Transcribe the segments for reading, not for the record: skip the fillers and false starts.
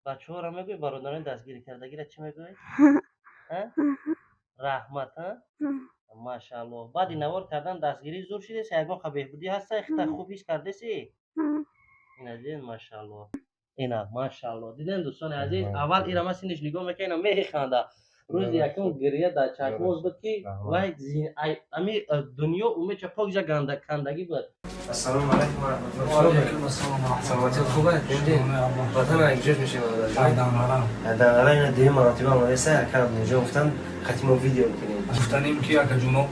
بچه‌ها را میگوی برادران دستگیری کردگی را چی میگوی؟ رحمت ها؟ ماشاءالله. بعد این نوار کردن دستگیری زور شده سی یگان بهبودی هست اختا خوب هیچ کرده سی اینا دیدین ماشاءالله. اینا ماشاءالله دیدین دوستان عزیز اول اینا ما سینش نگاه میکنم میخنده روز یکم گریه در چشماش بود که وای امی دنیا اومه چه پاک جا گنده کندگی بود. السلام علیکم و رحمت الله. وعلیکم السلام. سلامتی خوبه؟ دیدین وطن اگجوش میشه در این دیگه مراتب آمده سه اکرم نجا گفتن ختم ویدیو کنیم گفتنیم که یک جونو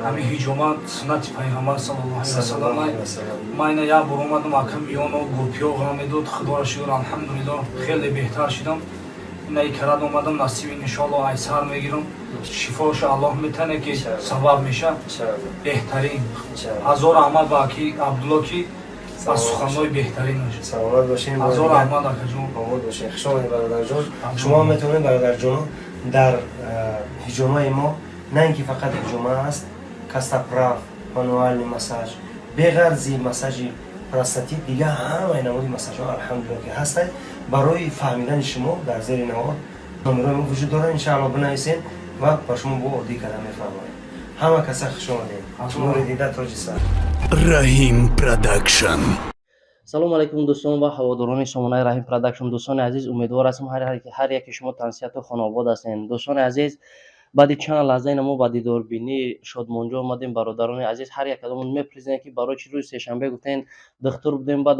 همین هجومات سنت پیامبر صلی الله علیه و سلم ما اینا یا برآمدم اکم یونو گروپیو غامدود خدا را شکر الحمدلله خیلی بهتر شدم اینا کرد اومدم نصیب ان شاء الله ایسر میگیرم شفاش الله میتونه که سبب میشه بهترین هزار احمد باکی عبدالله کی از سخنهای بهترین میشه. سلامت باشین. هزار احمد اکا جون. آمود باشین. خوشحال برادر جون. شما میتونید برادر جون در هجومای ما نه اینکه فقط هجوم است کاستاپراف مانوال مساج بغیر زی مساج پراستاتیت دیگه همه نمودی مساج ها الحمدلله که هست برای فهمیدن شما در زیر نوار نمره ما وجود داره ان شاء الله بنویسین و با شما با عادی کردن میفرمایید همه کسا خوش اومدین نور دیده تاج سر رحیم پروداکشن. سلام علیکم دوستان و هواداران سامانه رحیم پروداکشن. دوستان عزیز امیدوار هستم هر یک شما تنسیت و خانواده هستین. دوستان عزیز بعد چند لحظه ما با دیداربینی شادمانجا آمدیم. برادران عزیز هر یک کدوم میپرسیدن که برای چی روز سه‌شنبه گفتین دکتر بودیم بعد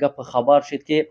گپ خبر شد که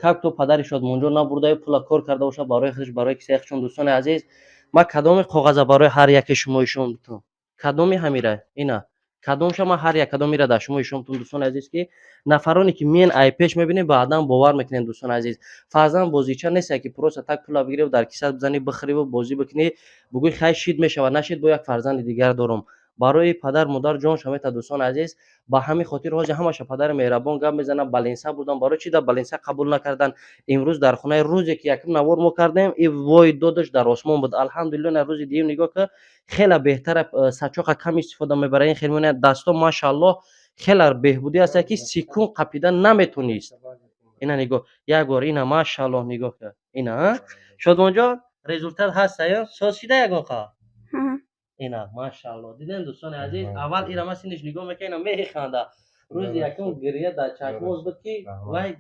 کاک تو پدر شادمانجا نبرده پول کار کرده باشه برای خودش برای کسی چون. دوستان عزیز ما کدام کاغذ برای هر یک شما ایشون تو کدامی همیره اینا کدام شما هر یک کدام میره در شما ایشون دوستان عزیز که نفرانی که مین ای پیش میبینید بعدا باور میکنین. دوستان عزیز فرضاً بازیچه نیست که پروسه تک پول بگیری و در کیسه بزنی بخری و بازی بکنی بگوی خیلی شید میشه و نشید با یک فرزند دیگر دارم برای پدر مادر جان شما تا. دوستان عزیز با همین خاطر حاج همش پدر مهربان گپ میزنه بالینسا بودن برای چی در بالینسا قبول نکردن امروز در خونه روزی که یکم نوار ما کردیم ای وای دودش در آسمان بود الحمدلله. نه روز دیگه نگاه که خیلی بهتره سچاق کم استفاده میبره این خیلی دستا ماشاءالله خیلی بهبودی است که سکون قپیدن نمیتونیست. اینا نگاه یک بار اینا ماشاءالله نگاه که اینا شد اونجا رزولتات هست یا ساز شده یک آقا اینا ماشاءالله دیدن. دوستان عزیز اول اینا ما سینش نگاه میکنم میخنده روز یکم گریه در چشماش بود که وای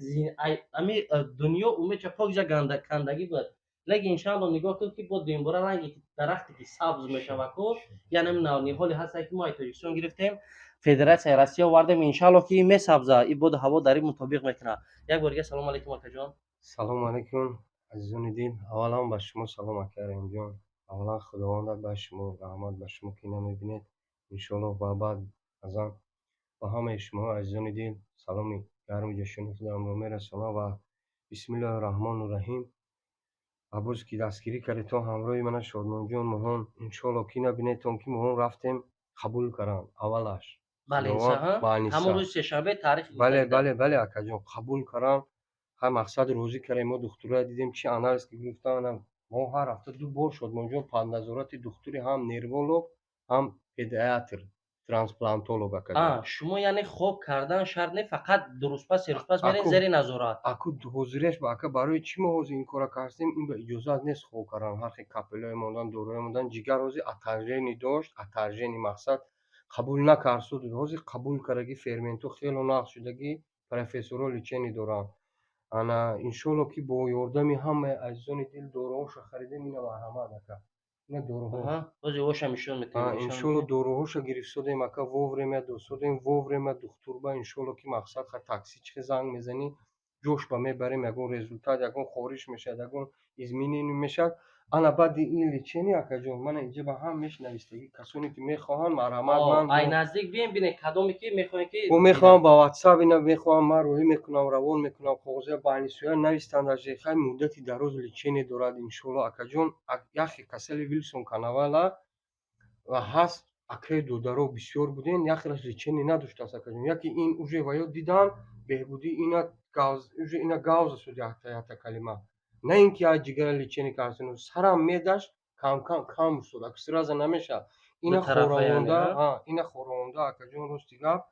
امی دنیا اومه چه پاک جا گنده کندگی بود لیکن ان شاء الله نگاه کنید که با دینبورا رنگی درختی که سبز میشه و کو یعنی نوانی حالی هست که ما تاجیکستان گرفتیم فدراسیون روسیه آوردیم ان شاء الله که می سبزه این بود هوا در این مطابق میکنه. یک بار دیگه سلام علیکم آقا جان. سلام علیکم عزیزان دین. اولا با شما سلام کریم جان. اولا خداوند با شما رحمت با شما که نمیبینید ان شاء الله و بعد از آن با همه شما عزیزان دین سلامی گرم جشن خودم رو میرسونم و بسم الله الرحمن الرحیم. ابروز که دستگیری کردی تو همراه من شادمان جان مهان ان شاء الله که نبینید تا که مهان رفتیم قبول کردن اولش بالینسا همون روز سه‌شنبه تاریخ بله اکا جان قبول کردن هم مقصد روزی کردیم ما دکترها دیدیم چی آنالیز که گفتن ما هر هفته دو بار شادمان جان پس نظارت دکتری هم نروولوگ هم پدیاتر ترانسپلانتولوگ اکا شما یعنی خوب کردن شرط نه فقط درست پس سرست پس میرین زیر نظارت اكو حضورش با اکا برای چی ما حوض این کارا کردیم این به اجازت نیست خوب کردن هر خی کاپلای موندن دوروی موندن جگر روزی اترژنی داشت اترژنی مقصد قبول نکرد سود روزی قبول کردگی فرمنتو خیلی نقص شدگی پروفسورا لیچنی دوران انا ان شاء الله که با یاردمی همه عزیزان دل دوروهاشو خریدیم اینا مرحمت اکا اینا دوروها روزی واشم ایشون میتونیم ان شاء الله دوروهاشو گرفتیم اکا ووفرما دوستودیم ووفرما دکتر با ان شاء الله که مقصد خ تاکسی چه زنگ میزنی جوش با میبریم یگون رزولتات یگون خورش میشه یگون ازمینی میشه انا بعد این لیچنی اکا جون من اینجا با هم میشنویستگی کسانی که میخواهن مرحمت من ای نزدیک بیم ببینید کدومی که میخواین که و میخوام با واتساپ اینا میخوام من روی میکنم روان میکنم کاغذ بانیسویا نوشتن در خیلی مدتی دراز لیچنی دارد ان شاء الله اکا جون یخی کسل ویلسون کاناوالا و هست اکای دودارو بسیار بودین یک راش لیچنی نداشت است اکا جون یکی این اوجه وایو دیدم بهبودی اینا گاز اوجه اینا گاز شد یا کلمه نه اینکه از جگر لیچنی کارسون سرم میداش کم شد اکسراز نمیشه اینا خورونده اینا خورونده اکا جون روستیگا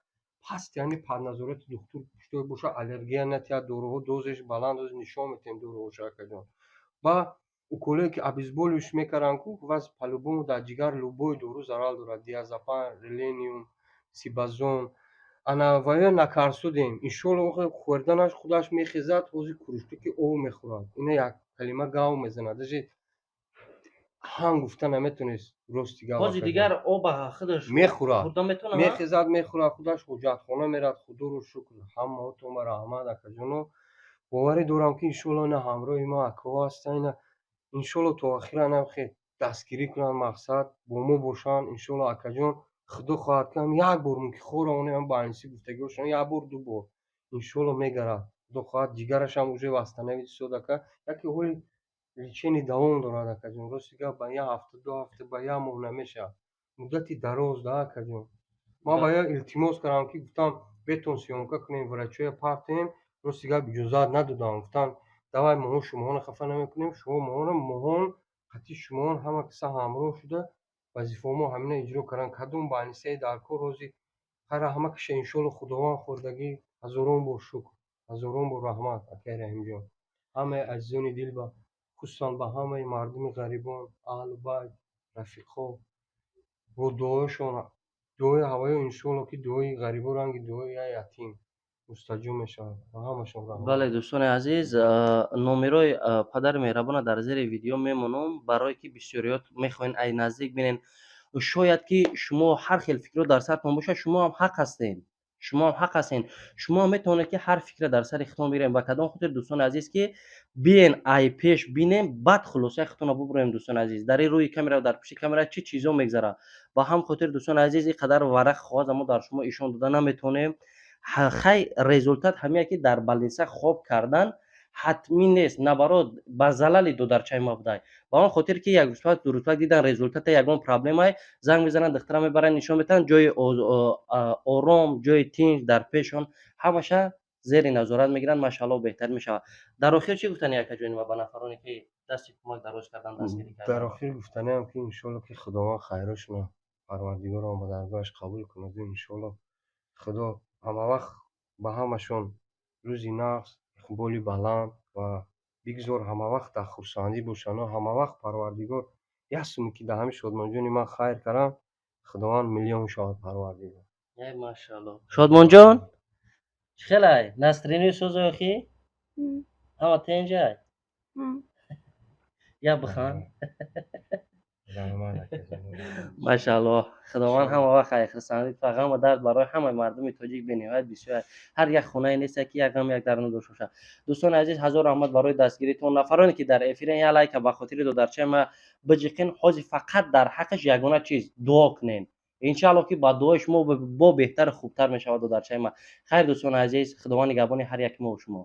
پس یعنی پد نظارت دکتر читой боша аллергия натиҳад, доруҳо дозеш баланд аст, нишон метиҳем доруҳоша акаҷон. Ба уколое ки обезболивающ мекарданд ку ваз по-любому дар ҷигар любой дору зарар дорад. Диазепам, релениум, сибазон. Ана ваё накарсудем. Иншолло охе хӯрданаш худаш мехезад, ҳозир куручтуки об мехӯрад. Ина як калима гав мезанад. Даже ҳам гуфта наметавонест рости гав ҳози акаҷон. дигар оба худаш Мехӯрад. хӯрда метавонад? Мехезад, мехӯрад, худаш ҳоҷатхона меравад. Худоро шукр. Ҳамаотон ба раҳмат акаҷоно. Боварӣ дорам ки иншолло ина ҳамроҳи ма акаҳо ҳастанд. Ина иншолло то охира ина хе дастгирӣ кунанд, мақсад бо мо бошанд. Иншолло акаҷон худо хоҳад ки ҳам як бор ки хора онем баъниси гуфтагӣ бошанд, як бор ду бор иншолло мегарад. Худо хоҳад ҷигарашам уже восстановить шуд ака. Яке ҳоли лечение давом дорад акаҷон. Рости гап ба як ҳафта, ду ҳафта, ба як моҳ намешавад. Муддати дароз да акаҷон. Ман ба як илтимос кардам ки гуфтам бетон сёмка кунем, врачоя партем. Рости гап иҷозат надоданд. Гуфтанд давай моҳон шумоҳоро хафа намекунем. Шумо моҳон қатъи шумоҳон ҳама киса ҳамроҳ шуда вазифаҳомо ҳамина иҷро карданд. Кадом баънисае дар кор ҳозир хайра ҳама киша иншолло худованд хӯрдагӣ ҳазорон бор шукр, ҳазорон бор раҳмат акаи раҳимҷон. Ҳамаи азизони дилбар, хусусан ба ҳамаи мардуми ғарибон, аҳлу байт, рафиқҳо бо дуоёшон, дуои ҳаваё иншолло ки дуои ғарибо ранги дуои як ятим мустаҷоб мешавад. Ба ҳамашон раҳмат. бале дӯстони азиз, номерои падари меҳрабона дар зери видео мемонам, барое ки бисёриёт мехоҳен ай наздик бинен. шояд ки шумо ҳар хел фикрҳо дар сартон бошад, шумо ҳам ҳақ ҳастед. шумо ҳам ҳақ ҳастед. Шумо ҳам метавонед ки ҳар фикра дар сари худтон бигирем. Ба кадом хотир дӯстони азиз ки биен ай пеш бинем, баъд хулосаи худтонро бубурем дӯстони азиз. Дар ин рӯи камера ва дар пеши камера чӣ чизо мегзарад. Ба ҳам хотир дӯстони азиз ин қадар варақ қоғаза мо дар шумо ишон дода наметавонем. хай результат ҳамия ки дар балниса хоб кардан ҳатмӣ нест. Наоборот ба залали додарчаи ма будай. Ба он хотир ки як рӯзпак ду рӯзпак дидан результата ягон проблемае, занг мезананд, духтара мебаранд, нишон метаҳанд, ҷои ором, ҷои тинч дар пешон ҳамаша зери назорат мегиранд. Машааллоҳ беҳтар мешавад. Дар охир чӣ гуфтанӣ акаҷони ма ба нафароне ки дасти кӯмак дароз кардан, дастгирӣ кардан? дар охир гуфтаниам ки иншолло ки худованд хайрошона парвардигорам ба даргоҳаш қабул кунад. Иншолло худо ҳамавақт ба ҳамашон рӯзи нағз, иқболи баланд ва бигзор ҳамавақт дар хурсандӣ бошанд. Ҳамавақт парвардигор як суми ки дар ҳамин шодмонҷони ман хайр кардам, худованд миллион шавад парвардигор. Машааллоҳ. Шодмонҷон, чӣ хелай? Настроение соза охи? Ҳама тенҷай? Я бихан. Машааллоҳ. Худованд ҳама вақт хайрхисандӣ ва ғам ва дард барои ҳамаи мардуми тоҷик бениҳоят бисёр аст. Ҳар як хонае нест ки як ғам, як дард надошта бошад. дӯстони азиз, ҳазор раҳмат барои дастгиритон. Нафароне ки дар эфира ин лайка ба хотири додарчаи ма биҷиқин, ҳозир фақат дар ҳаққаш ягона чиз дуо кунен. Иншааллоҳ ки ба дуои шумо бо беҳтару хубтар мешавад додарчаи ма. Хайр дӯстони азиз, худованд нигаҳбони ҳар яки мо ва шумо.